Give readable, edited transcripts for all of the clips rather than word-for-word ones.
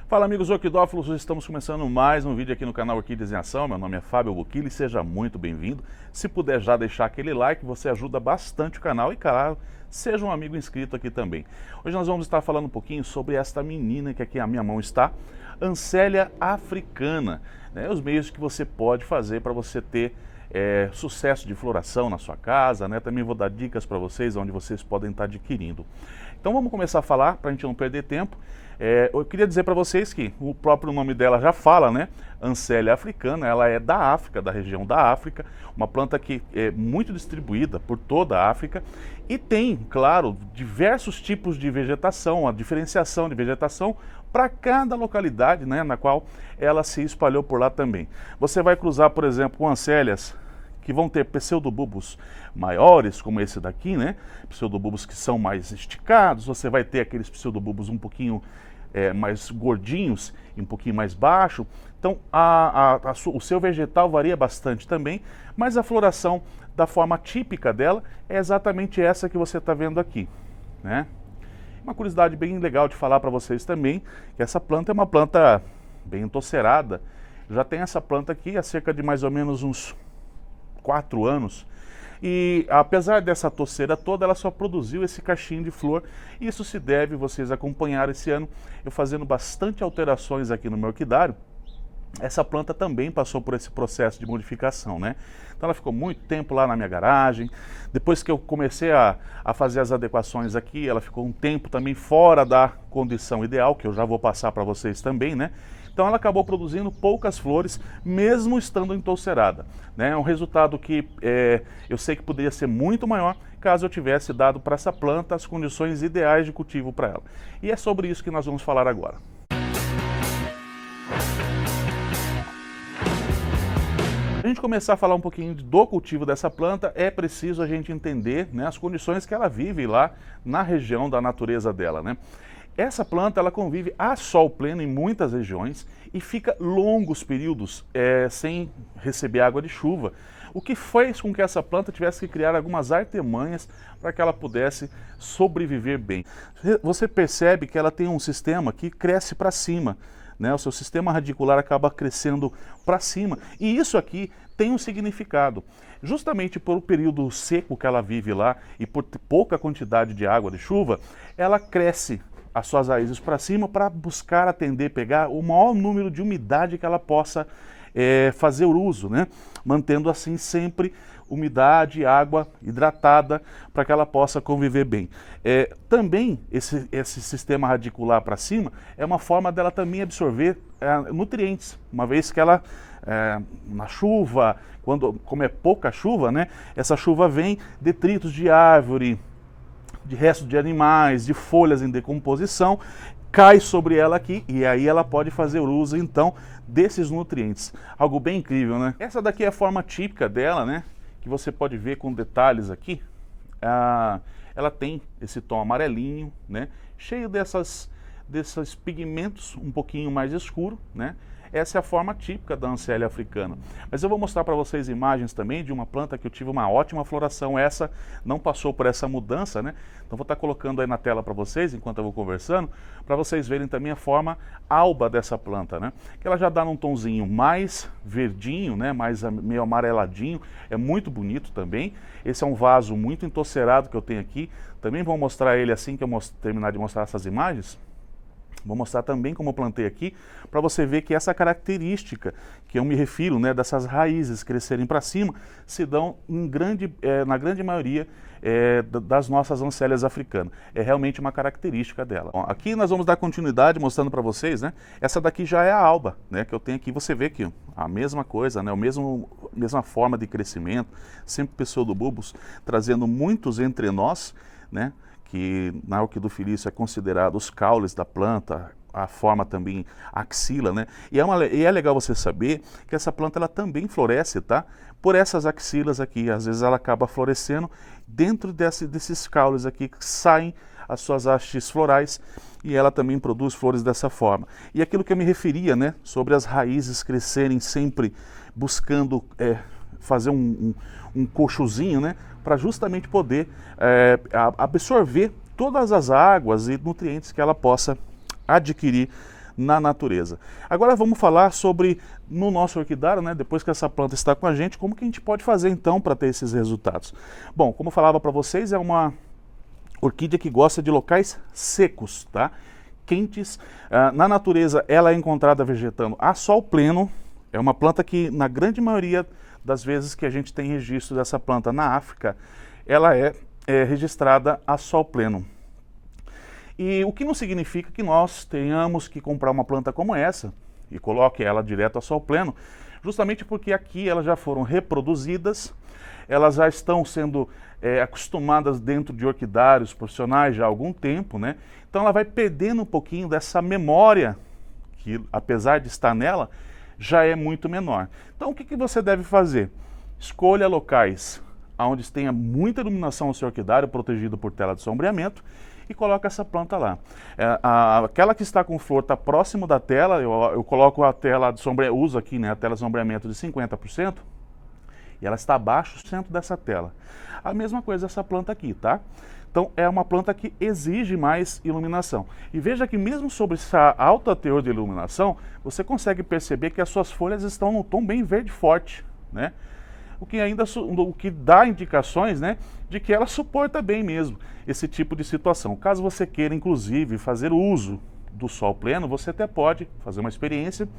Fala amigos orquidófilos, estamos começando mais um vídeo aqui no canal Orquídeas em Ação. Meu nome é Fábio Boquili, seja muito bem-vindo. Se puder já deixar aquele like, você ajuda bastante o canal e claro, seja um amigo inscrito aqui também. Hoje nós vamos estar falando um pouquinho sobre esta menina que aqui à minha mão está, Anssélia africana, né? Os meios que você pode fazer para você ter sucesso de floração na sua casa, né? Também vou dar dicas para vocês onde vocês podem estar adquirindo. Então vamos começar a falar para a gente não perder tempo. Eu queria dizer para vocês que o próprio nome dela já fala, né? Anssélia africana, ela é da África, da região da África, uma planta que é muito distribuída por toda a África e tem, claro, diversos tipos de vegetação, a diferenciação de vegetação para cada localidade, né, na qual ela se espalhou por lá também. Você vai cruzar, por exemplo, com Ansélias que vão ter pseudobulbos maiores, como esse daqui, né? Pseudobulbos que são mais esticados, você vai ter aqueles pseudobulbos um pouquinho mais gordinhos e um pouquinho mais baixo. Então o seu vegetal varia bastante também, mas a floração da forma típica dela é exatamente essa que você está vendo aqui, né? Uma curiosidade bem legal de falar para vocês também, que essa planta é uma planta bem entocerada. Já tem essa planta aqui há cerca de mais ou menos uns 4 anos. E apesar dessa toceira toda, ela só produziu esse cachinho de flor. Isso se deve, vocês acompanharam esse ano, eu fazendo bastante alterações aqui no meu orquidário. Essa planta também passou por esse processo de modificação, né? Então ela ficou muito tempo lá na minha garagem. Depois que eu comecei a fazer as adequações aqui, ela ficou um tempo também fora da condição ideal, que eu já vou passar para vocês também, né? Então ela acabou produzindo poucas flores, mesmo estando entolcerada, né? É um resultado que eu sei que poderia ser muito maior caso eu tivesse dado para essa planta as condições ideais de cultivo para ela. E é sobre isso que nós vamos falar agora. Para a gente começar a falar um pouquinho do cultivo dessa planta, é preciso a gente entender, né, as condições que ela vive lá na região da natureza dela, né? Essa planta ela convive a sol pleno em muitas regiões e fica longos períodos sem receber água de chuva, o que fez com que essa planta tivesse que criar algumas artimanhas para que ela pudesse sobreviver bem. Você percebe que ela tem um sistema que cresce para cima, né? O seu sistema radicular acaba crescendo para cima e isso aqui tem um significado. Justamente por o período seco que ela vive lá e por pouca quantidade de água de chuva, ela cresce as suas raízes para cima para buscar atender, pegar o maior número de umidade que ela possa fazer uso, né? Mantendo assim sempre umidade, água hidratada para que ela possa conviver bem. Também esse sistema radicular para cima é uma forma dela também absorver nutrientes, uma vez que ela na chuva, como é pouca chuva, né? Essa chuva vem detritos de árvore, de restos de animais, de folhas em decomposição, cai sobre ela aqui e aí ela pode fazer uso então desses nutrientes. Algo bem incrível, né? Essa daqui é a forma típica dela, né? Que você pode ver com detalhes aqui. Ela tem esse tom amarelinho, né? Cheio desses pigmentos um pouquinho mais escuro, né? Essa é a forma típica da Anssélia africana. Mas eu vou mostrar para vocês imagens também de uma planta que eu tive uma ótima floração. Essa não passou por essa mudança, né? Então vou estar colocando aí na tela para vocês, enquanto eu vou conversando, para vocês verem também a forma alba dessa planta, né? Que ela já dá num tonzinho mais verdinho, né? Mais meio amareladinho. É muito bonito também. Esse é um vaso muito entocerado que eu tenho aqui. Também vou mostrar ele assim que eu terminar de mostrar essas imagens. Vou mostrar também como eu plantei aqui, para você ver que essa característica que eu me refiro, né, dessas raízes crescerem para cima, se dão na grande maioria das nossas Ansélias africanas. É realmente uma característica dela. Bom, aqui nós vamos dar continuidade mostrando para vocês, né? Essa daqui já é a alba, né, que eu tenho aqui. Você vê aqui, ó, a mesma coisa, né, mesma forma de crescimento, sempre pseudobulbos, trazendo muitos entrenós, né? Que na orquidofilícia é considerado os caules da planta, a forma também axila, né? E é legal você saber que essa planta ela também floresce, tá? Por essas axilas aqui, às vezes ela acaba florescendo dentro desses caules aqui que saem as suas hastes florais e ela também produz flores dessa forma. E aquilo que eu me referia, né? Sobre as raízes crescerem sempre buscando fazer um coxozinho, né? Para justamente poder absorver todas as águas e nutrientes que ela possa adquirir na natureza. Agora vamos falar sobre, no nosso orquidário, né, depois que essa planta está com a gente, como que a gente pode fazer então para ter esses resultados. Bom, como eu falava para vocês, é uma orquídea que gosta de locais secos, tá? Quentes. Na natureza ela é encontrada vegetando a sol pleno. É uma planta que, na grande maioria das vezes que a gente tem registro dessa planta na África, ela é registrada a sol pleno. E o que não significa que nós tenhamos que comprar uma planta como essa e coloque ela direto a sol pleno, justamente porque aqui elas já foram reproduzidas, elas já estão sendo acostumadas dentro de orquidários profissionais já há algum tempo, né? Então ela vai perdendo um pouquinho dessa memória, que apesar de estar nela, já é muito menor. Então o que você deve fazer? Escolha locais onde tenha muita iluminação no seu orquidário, protegido por tela de sombreamento, e coloca essa planta lá. Aquela que está com flor está próximo da tela, eu coloco a tela de sombreamento, uso aqui, né, a tela de sombreamento de 50%, e ela está abaixo do centro dessa tela. A mesma coisa essa planta aqui, tá? Então é uma planta que exige mais iluminação. E veja que mesmo sobre essa alta teor de iluminação, você consegue perceber que as suas folhas estão no tom bem verde forte, né? O que dá indicações, né, de que ela suporta bem mesmo esse tipo de situação. Caso você queira, inclusive, fazer uso do sol pleno, você até pode fazer uma experiência,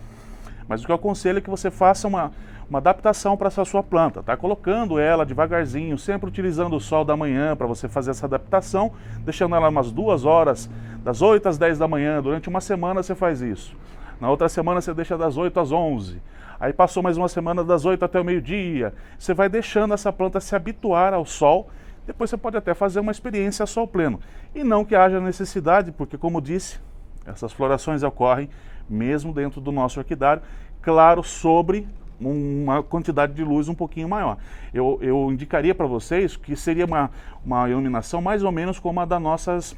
mas o que eu aconselho é que você faça uma adaptação para essa sua planta, tá? Colocando ela devagarzinho, sempre utilizando o sol da manhã para você fazer essa adaptação, deixando ela umas 2 horas, das 8 às 10 da manhã, durante uma semana você faz isso. Na outra semana você deixa das 8 às 11. Aí passou mais uma semana das 8 até o meio-dia. Você vai deixando essa planta se habituar ao sol. Depois você pode até fazer uma experiência a sol pleno. E não que haja necessidade, porque como disse, essas florações ocorrem mesmo dentro do nosso orquidário, claro, sobre uma quantidade de luz um pouquinho maior. Eu indicaria para vocês que seria uma iluminação mais ou menos como a das nossas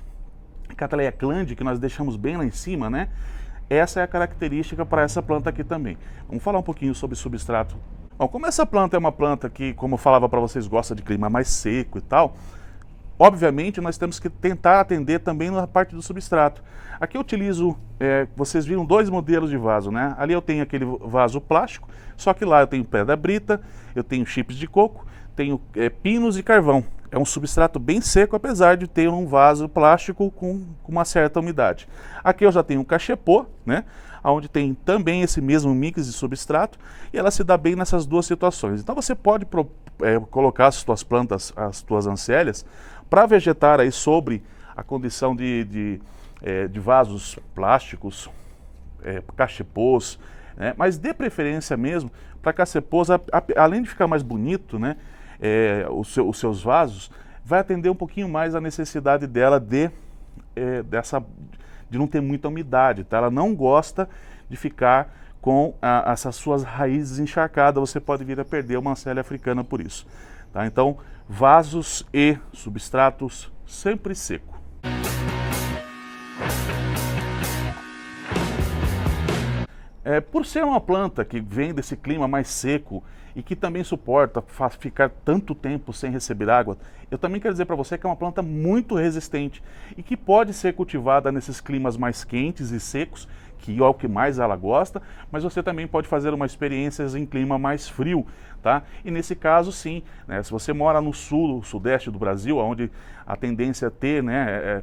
Cattleya clande, que nós deixamos bem lá em cima, né? Essa é a característica para essa planta aqui também. Vamos falar um pouquinho sobre substrato. Bom, como essa planta é uma planta que, como eu falava para vocês, gosta de clima mais seco e tal, obviamente nós temos que tentar atender também na parte do substrato. Aqui eu utilizo, vocês viram 2 modelos de vaso, né? Ali eu tenho aquele vaso plástico, só que lá eu tenho pedra brita, eu tenho chips de coco, tenho pinos e carvão. É um substrato bem seco, apesar de ter um vaso plástico com uma certa umidade. Aqui eu já tenho um cachepô, né, onde tem também esse mesmo mix de substrato, e ela se dá bem nessas duas situações. Então você pode colocar as suas plantas, as suas ancélias, para vegetar aí sobre a condição de vasos plásticos, cachepôs, né, mas dê preferência mesmo para cachepôs, além de ficar mais bonito, né, os seus vasos, vai atender um pouquinho mais a necessidade dela de não ter muita umidade, tá? Ela não gosta de ficar com essas suas raízes encharcadas, você pode vir a perder uma ancélia africana por isso, tá? Então, vasos e substratos sempre seco. Por ser uma planta que vem desse clima mais seco e que também suporta ficar tanto tempo sem receber água, eu também quero dizer para você que é uma planta muito resistente e que pode ser cultivada nesses climas mais quentes e secos, que é o que mais ela gosta, mas você também pode fazer uma experiência em clima mais frio, tá? E nesse caso sim, né, se você mora no sul, sudeste do Brasil, onde a tendência é ter, né,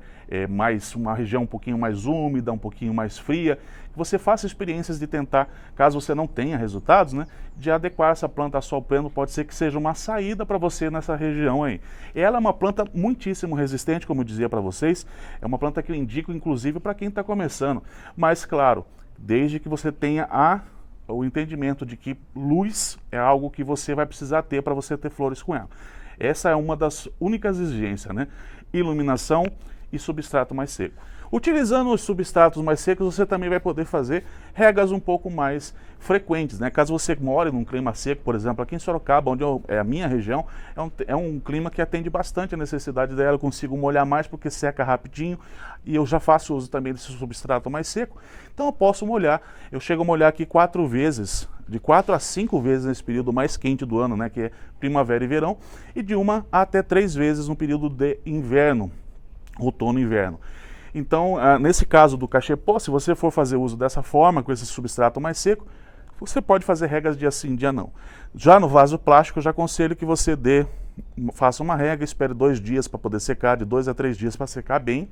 mais uma região um pouquinho mais úmida, um pouquinho mais fria, você faça experiências de tentar, caso você não tenha resultados, né, de adequar essa planta a sol pleno, pode ser que seja uma saída para você nessa região aí. Ela é uma planta muitíssimo resistente, como eu dizia para vocês, é uma planta que eu indico inclusive para quem está começando, mas claro, desde que você tenha o entendimento de que luz é algo que você vai precisar ter para você ter flores com ela. Essa é uma das únicas exigências, né? Iluminação e substrato mais seco. Utilizando os substratos mais secos, você também vai poder fazer regas um pouco mais frequentes, né? Caso você more num clima seco, por exemplo, aqui em Sorocaba, onde é a minha região, é um clima que atende bastante a necessidade dela, eu consigo molhar mais porque seca rapidinho, e eu já faço uso também desse substrato mais seco, então eu posso molhar, eu chego a molhar aqui 4 vezes, de 4 a 5 vezes nesse período mais quente do ano, né? Que é primavera e verão, e de 1 até 3 vezes no período de inverno, outono e inverno. Então, nesse caso do cachepô, se você for fazer uso dessa forma, com esse substrato mais seco, você pode fazer regas dia sim, dia não. Já no vaso plástico, eu já aconselho que você faça uma rega, espere 2 dias para poder secar, de 2 a 3 dias para secar bem,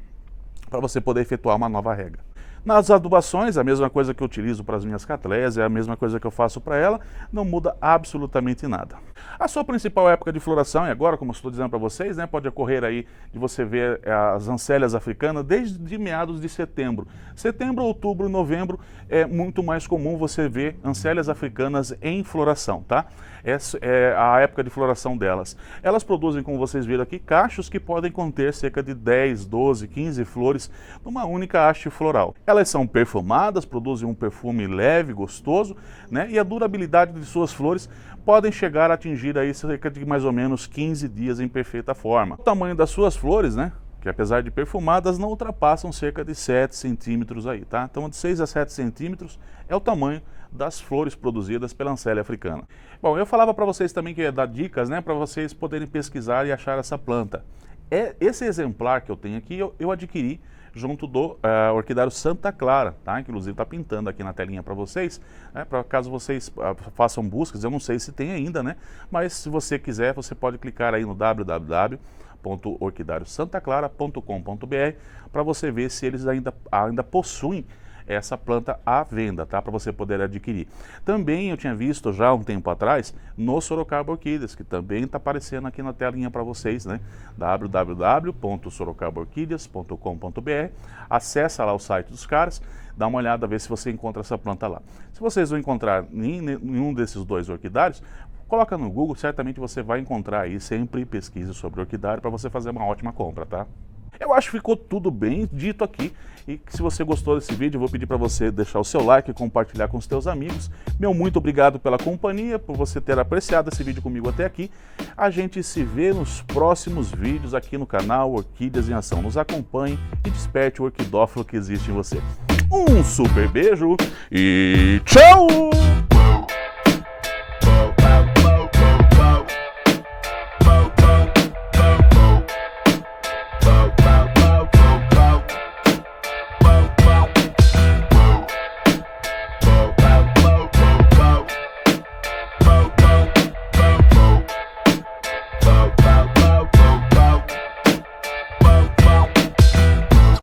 para você poder efetuar uma nova rega. Nas adubações, a mesma coisa que eu utilizo para as minhas catléias, é a mesma coisa que eu faço para ela, não muda absolutamente nada. A sua principal época de floração, e agora, como eu estou dizendo para vocês, né, pode ocorrer aí de você ver as ancélias africanas desde meados de setembro. Setembro, outubro, novembro é muito mais comum você ver ancélias africanas em floração, tá? Essa é a época de floração delas. Elas produzem, como vocês viram aqui, cachos que podem conter cerca de 10, 12, 15 flores numa única haste floral. Elas são perfumadas, produzem um perfume leve, gostoso, né? E a durabilidade de suas flores podem chegar a atingir aí cerca de mais ou menos 15 dias em perfeita forma. O tamanho das suas flores, né, que apesar de perfumadas, não ultrapassam cerca de 7 centímetros aí, tá? Então, de 6 a 7 centímetros é o tamanho das flores produzidas pela Ancélia africana. Bom, eu falava para vocês também que ia dar dicas, né, para vocês poderem pesquisar e achar essa planta. Esse exemplar que eu tenho aqui, eu adquiri junto do Orquidário Santa Clara, tá? Inclusive está pintando aqui na telinha para vocês, né? Para caso vocês façam buscas, eu não sei se tem ainda, né? Mas se você quiser, você pode clicar aí no www.orquidariosantaclara.com.br para você ver se eles ainda possuem essa planta à venda, tá? Para você poder adquirir. Também eu tinha visto já um tempo atrás no Sorocaba Orquídeas, que também está aparecendo aqui na telinha para vocês, né? www.sorocabaorquídeas.com.br. Acessa lá o site dos caras, dá uma olhada, ver se você encontra essa planta lá. Se vocês não encontrar nenhum desses 2 orquidários, coloca no Google, certamente você vai encontrar aí, sempre pesquise sobre orquidário para você fazer uma ótima compra, tá? Eu acho que ficou tudo bem dito aqui, e se você gostou desse vídeo, eu vou pedir para você deixar o seu like e compartilhar com os teus amigos. Meu muito obrigado pela companhia, por você ter apreciado esse vídeo comigo até aqui. A gente se vê nos próximos vídeos aqui no canal Orquídeas em Ação. Nos acompanhe e desperte o orquidófilo que existe em você. Um super beijo e tchau!